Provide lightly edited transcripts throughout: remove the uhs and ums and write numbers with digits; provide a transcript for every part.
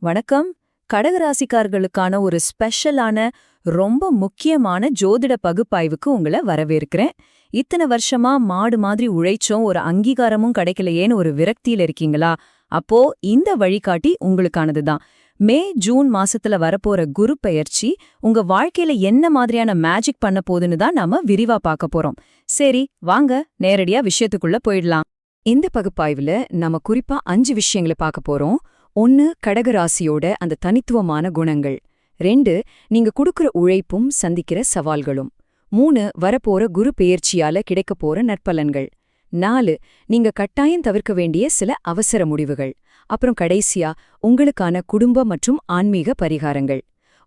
வணக்கம். கடகராசிக்காரர்களுக்கான ஒரு ஸ்பெஷலான, ரொம்ப முக்கியமான ஜோதிட பகுப்பாய்வுக்கு உங்கள வரவேற்கிறேன். இத்தனை வருஷமா மாடு மாதிரி உழைச்சோம், ஒரு அங்கீகாரமும் கிடைக்கலையேன்னு ஒரு விரக்தியில இருக்கீங்களா? அப்போ இந்த வழிகாட்டி உங்களுக்கானது தான். மே, ஜூன் மாசத்துல வரப்போற குரு பெயர்ச்சி உங்க வாழ்க்கையில என்ன மாதிரியான மேஜிக் பண்ண போகுதுன்னு தான் நாம விரிவா பார்க்க போறோம். சரி, வாங்க நேரடியா விஷயத்துக்குள்ள போயிடலாம். இந்த பகுப்பாய்வுல நம்ம குறிப்பா 5 விஷயங்களை பார்க்க போறோம். 1. கடகராசியோட அந்த தனித்துவமான குணங்கள். 2. நீங்க கொடுக்கிற உழைப்பும் சந்திக்கிற சவால்களும். 3. வரப்போற குரு பெயர்ச்சியால கிடைக்கப் போற நற்பலன்கள். 4. நீங்க கட்டாயம் தவிர்க்க வேண்டிய சில அவசர முடிவுகள். அப்புறம் கடைசியா உங்களுக்கான குடும்ப மற்றும் ஆன்மீக பரிகாரங்கள்.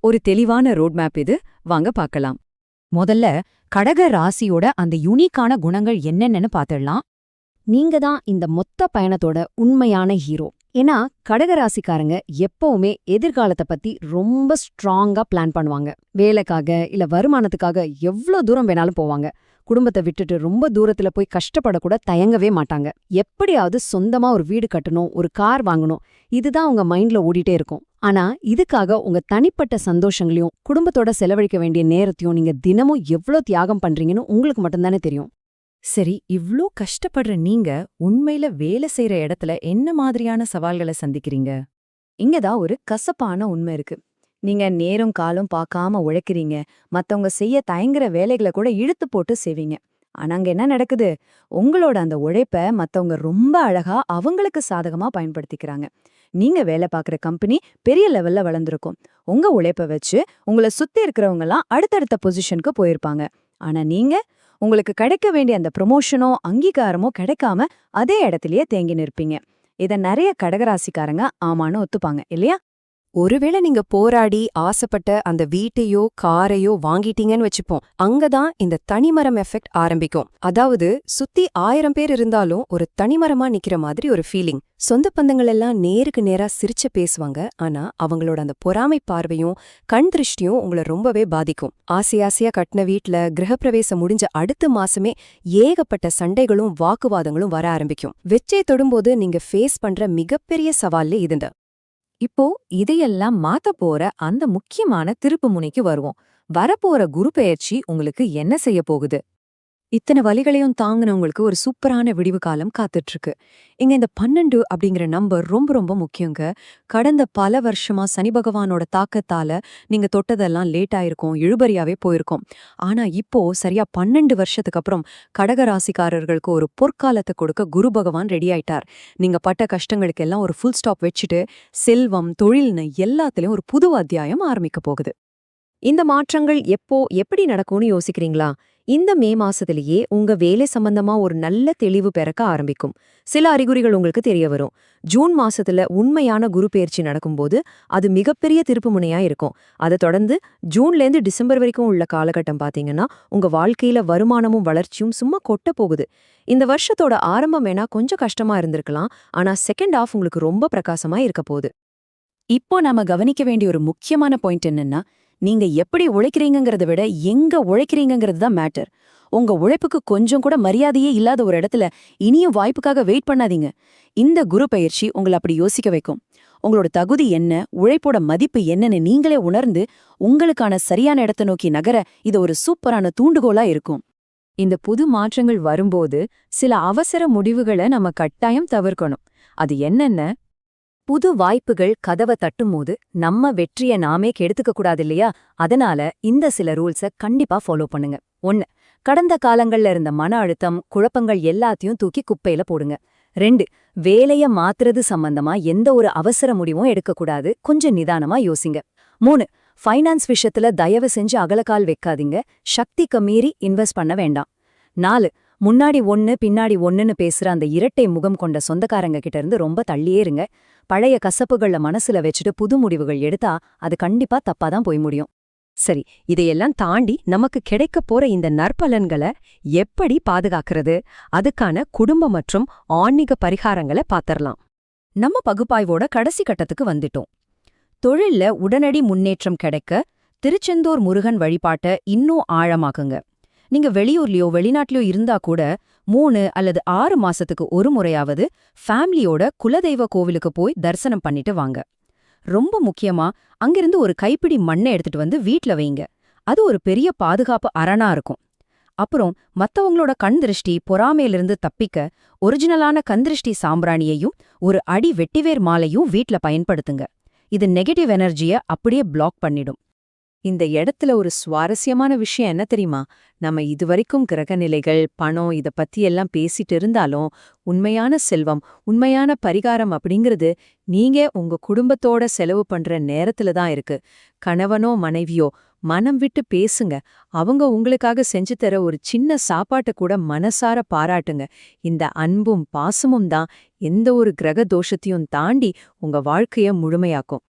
ஒரு தெளிவான ரோட்மேப் இது, வாங்க பார்க்கலாம். முதல்ல கடக ராசியோட அந்த யூனிக்கான குணங்கள் என்னென்னு பார்த்துடலாம். நீங்க தான் இந்த மொத்த பயணத்தோட உண்மையான ஹீரோ. ஏன்னா கடகராசிக்காரங்க எப்பவுமே எதிர்காலத்தை பத்தி ரொம்ப ஸ்ட்ராங்கா பிளான் பண்ணுவாங்க. வேலைக்காக இல்ல வருமானத்துக்காக எவ்ளோ தூரம் வேணாலும் போவாங்க. குடும்பத்தை விட்டுட்டு ரொம்ப தூரத்துல போய் கஷ்டப்படக்கூட தயங்கவே மாட்டாங்க. எப்படியாவது சொந்தமா ஒரு வீடு கட்டணும், ஒரு கார் வாங்கணும், இதுதான் உங்க மைண்ட்ல ஓடிட்டே இருக்கும். ஆனா இதுக்காக உங்க தனிப்பட்ட சந்தோஷங்களையும் குடும்பத்தோட செலவழிக்க வேண்டிய நேரத்தையும் நீங்க தினமும் எவ்ளோ தியாகம் பண்றீங்கன்னு உங்களுக்கு மட்டும்தானே தெரியும். சரி, இவ்ளோ கஷ்டப்படுற நீங்க உண்மையில வேலை செய்யற இடத்துல என்ன மாதிரியான சவால்களை சந்திக்கிறீங்க? இங்கதான் ஒரு கசப்பான உண்மை இருக்கு. நீங்க நேரம் காலம் பார்க்காம உழைக்கிறீங்க, மத்தவங்க செய்ய தயங்குற வேலைகளை கூட இழுத்து போட்டு செய்வீங்க. ஆனா அங்க என்ன நடக்குது? உங்களோட அந்த உழைப்ப மத்தவங்க ரொம்ப அழகா அவங்களுக்கு சாதகமா பயன்படுத்திக்கிறாங்க. நீங்க வேலை பார்க்குற கம்பெனி பெரிய லெவல்ல வளர்ந்துருக்கும். உங்க உழைப்ப வச்சு உங்களை சுத்தி இருக்கிறவங்கலாம் அடுத்தடுத்த பொசிஷனுக்கு போயிருப்பாங்க. ஆனா நீங்க உங்களுக்கு கிடைக்க வேண்டிய அந்த ப்ரொமோஷனோ அங்கீகாரமோ கிடைக்காம அதே இடத்துலயே தேங்கி நிற்பீங்க. இத நிறைய கடகராசிக்காரங்க ஆமான்னு ஒத்துப்பாங்க இல்லையா? ஒருவேளை நீங்க போராடி ஆசைப்பட்ட அந்த வீட்டையோ காரையோ வாங்கிட்டீங்கன்னு வச்சுப்போம், அங்கதான் இந்த தனிமரம் எஃபெக்ட் ஆரம்பிக்கும். அதாவது சுத்தி 1000 பேர் இருந்தாலும் ஒரு தனிமரமா நிக்கிற மாதிரி ஒரு ஃபீலிங். சொந்த பந்தங்கள் எல்லாம் நேருக்கு நேரா சிரிச்சு பேசுவாங்க, ஆனா அவங்களோட அந்த பொறாமை பார்வையும் கண் திருஷ்டியும் உங்களை ரொம்பவே பாதிக்கும். ஆசையா கட்டின வீட்ல கிரகப்பிரவேசம் முடிஞ்ச அடுத்த மாசமே ஏகப்பட்ட சண்டைகளும் வாக்குவாதங்களும் வர ஆரம்பிக்கும். வெச்சை தொடும்போது நீங்க ஃபேஸ் பண்ற மிகப்பெரிய சவால்ல இதுண்டு. இப்போ இதையெல்லாம் மாத்த போற அந்த முக்கியமான திருப்பு முனைக்கு வருவோம். வரப்போற குரு பெயர்ச்சி உங்களுக்கு என்ன செய்ய போகுது? இத்தனை வலிகளையும் தாங்கினவங்களுக்கு ஒரு சூப்பரான விடிவு காலம் காத்துட்டு இருக்கு. இங்க இந்த 12 அப்படிங்கிற நம்பர் ரொம்ப ரொம்ப முக்கியங்க. கடந்த பல வருஷமா சனி பகவானோட தாக்கத்தால நீங்க தொட்டதெல்லாம் லேட் ஆயிருக்கும், இழுபறியாவே போயிருக்கும். ஆனா இப்போ சரியா 12 வருஷத்துக்கு அப்புறம் கடகராசிக்காரர்களுக்கு ஒரு பொற்காலத்தை கொடுக்க குரு பகவான் ரெடி ஆயிட்டார். நீங்க பட்ட கஷ்டங்களுக்கு எல்லாம் ஒரு ஃபுல் ஸ்டாப் வச்சுட்டு செல்வம், தொழில்னு எல்லாத்துலயும் ஒரு புது அத்தியாயம் ஆரம்பிக்க போகுது. இந்த மாற்றங்கள் எப்போ எப்படி நடக்கும்னு யோசிக்கிறீங்களா? இந்த மே மாசத்திலேயே உங்க வேலை சம்பந்தமா ஒரு நல்ல தெளிவு பிறக்க ஆரம்பிக்கும். சில அறிகுறிகள் உங்களுக்கு தெரிய வரும். ஜூன் மாசத்துல உண்மையான குரு பெயர்ச்சி நடக்கும்போது அது மிகப்பெரிய திருப்புமுனையா இருக்கும். அதை தொடர்ந்து ஜூன்லேருந்து டிசம்பர் வரைக்கும் உள்ள காலகட்டம் பாத்தீங்கன்னா உங்க வாழ்க்கையில வருமானமும் வளர்ச்சியும் சும்மா கொட்ட போகுது. இந்த வருஷத்தோட ஆரம்பம் வேணா கொஞ்சம் கஷ்டமா இருந்திருக்கலாம், ஆனா செகண்ட் ஹாஃப் உங்களுக்கு ரொம்ப பிரகாசமா இருக்க போகுது. இப்போ நாம கவனிக்க வேண்டிய ஒரு முக்கியமான பாயிண்ட் என்னன்னா, நீங்க எப்படி உழைக்கிறீங்கிறத விட எங்க உழைக்கிறீங்கிறது தான் மேட்டர். உங்க உழைப்புக்கு கொஞ்சம் கூட மரியாதையே இல்லாத ஒரு இடத்துல இனியும் வாய்ப்புக்காக வெயிட் பண்ணாதீங்க. இந்த குரு பயிற்சி உங்களை அப்படி யோசிக்க வைக்கும். உங்களோட தகுதி என்ன, உழைப்போட மதிப்பு என்னன்னு நீங்களே உணர்ந்து உங்களுக்கான சரியான இடத்தை நோக்கி நகர இது ஒரு சூப்பரான தூண்டுகோலா இருக்கும். இந்த புது மாற்றங்கள் வரும்போது சில அவசர முடிவுகளை நம்ம கட்டாயம் தவிர்க்கணும். அது என்னென்ன? புது வாய்ப்புகள் கதவை தட்டும்போது நம்ம வெற்றியை நாமே கெடுத்துக்க கூடாது இல்லையா? அதனால இந்த சில ரூல்ஸை கண்டிப்பா ஃபாலோ பண்ணுங்க. 1. கடந்த காலங்கள்ல இருந்த மன அழுத்தம், குழப்பங்கள் எல்லாத்தையும் தூக்கி குப்பையில போடுங்க. 2. வேலைய மாத்துறது சம்பந்தமா எந்த ஒரு அவசர முடிவும் எடுக்கக்கூடாது, கொஞ்சம் நிதானமா யோசிங்க. 3. ஃபைனான்ஸ் விஷயத்துல தயவு செஞ்சு அகலக்கால் வைக்காதீங்க, சக்திக்கு மீறி இன்வெஸ்ட் பண்ண வேண்டாம். 4. முன்னாடி ஒன்னு பின்னாடி ஒன்னுன்னு பேசுற அந்த இரட்டை முகம் கொண்ட சொந்தக்காரங்க கிட்ட இருந்து ரொம்ப தள்ளியே இருங்க. பழைய கசப்புகள்ல மனசுல வச்சுட்டு புது முடிவுகள் எடுத்தா அது கண்டிப்பா தப்பாதான் போய் முடியும். சரி, இதையெல்லாம் தாண்டி நமக்கு கிடைக்க போற இந்த நற்பலன்களை எப்படி பாதுகாக்கிறது? அதுக்கான குடும்ப மற்றும் ஆன்மீக பரிகாரங்களை பாத்திரலாம். நம்ம பகுப்பாய்வோட கடைசி கட்டத்துக்கு வந்துட்டோம். தொழில்ல உடனடி முன்னேற்றம் கிடைக்க திருச்செந்தூர் முருகன் வழிபாட்டை இன்னும் ஆழமாக்குங்க. நீங்க வெளியூர்லயோ வெளிநாட்டிலயோ இருந்தா கூட 3 அல்லது 6 மாசத்துக்கு ஒரு முறையாவது ஃபேமிலியோட குலதெய்வ கோவிலுக்கு போய் தரிசனம் பண்ணிட்டு வாங்க. ரொம்ப முக்கியமா அங்கிருந்து ஒரு கைப்பிடி மண்ணை எடுத்துட்டு வந்து வீட்ல வைங்க. அது ஒரு பெரிய பாதுகாப்பு அரணா இருக்கும். அப்புறம் மத்தவங்களோட கண் திருஷ்டி பொறாமையிலிருந்து தப்பிக்க ஒரிஜினலான கண்திருஷ்டி சாம்பிராணியையும் ஒரு அடி வெட்டிவேர் மாலையும் வீட்ல பயன்படுத்துங்க. இது நெகட்டிவ் எனர்ஜிய அப்படியே பிளாக் பண்ணிடும். இந்த இடத்துல ஒரு சுவாரஸ்யமான விஷயம் என்ன தெரியுமா? நம்ம இதுவரைக்கும் கிரகநிலைகள், பணம் இத பத்தி எல்லாம் பேசிட்டு இருந்தாலும், உண்மையான செல்வம், உண்மையான பரிகாரம் அப்படிங்கிறது நீங்க உங்க குடும்பத்தோட செலவு பண்ற நேரத்துல தான் இருக்கு. கணவனோ மனைவியோ மனம் விட்டு பேசுங்க. அவங்க உங்களுக்காக செஞ்சு தர ஒரு சின்ன சாப்பாட்டை கூட மனசார பாராட்டுங்க. இந்த அன்பும் பாசமும் தான் எந்த ஒரு கிரக தோஷத்தையும் தாண்டி உங்க வாழ்க்கைய முழுமையாக்கும்.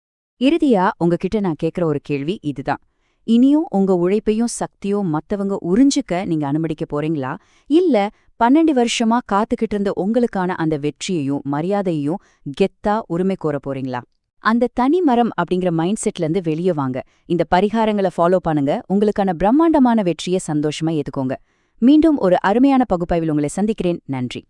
இறுதியா உங்ககிட்ட நான் கேக்குற ஒரு கேள்வி இதுதான். இனியும் உங்க உழைப்பையும் சக்தியும் மத்தவங்க உறிஞ்சிக்க நீங்க அனுமதிக்க போறீங்களா? இல்ல 12 வருஷமா காத்துக்கிட்டு இருந்த உங்களுக்கான அந்த வெற்றியையும் மரியாதையையும் கெத்தா உரிமை கோர போறீங்களா? அந்த தனி மரம் அப்படிங்கிற மைண்ட் செட்ல இருந்து வெளியே வாங்க. இந்த பரிகாரங்களை ஃபாலோ பண்ணுங்க. உங்களுக்கான பிரம்மாண்டமான வெற்றியை சந்தோஷமா ஏத்துக்கோங்க. மீண்டும் ஒரு அருமையான பகுப்பாய்வில் உங்களை சந்திக்கிறேன். நன்றி.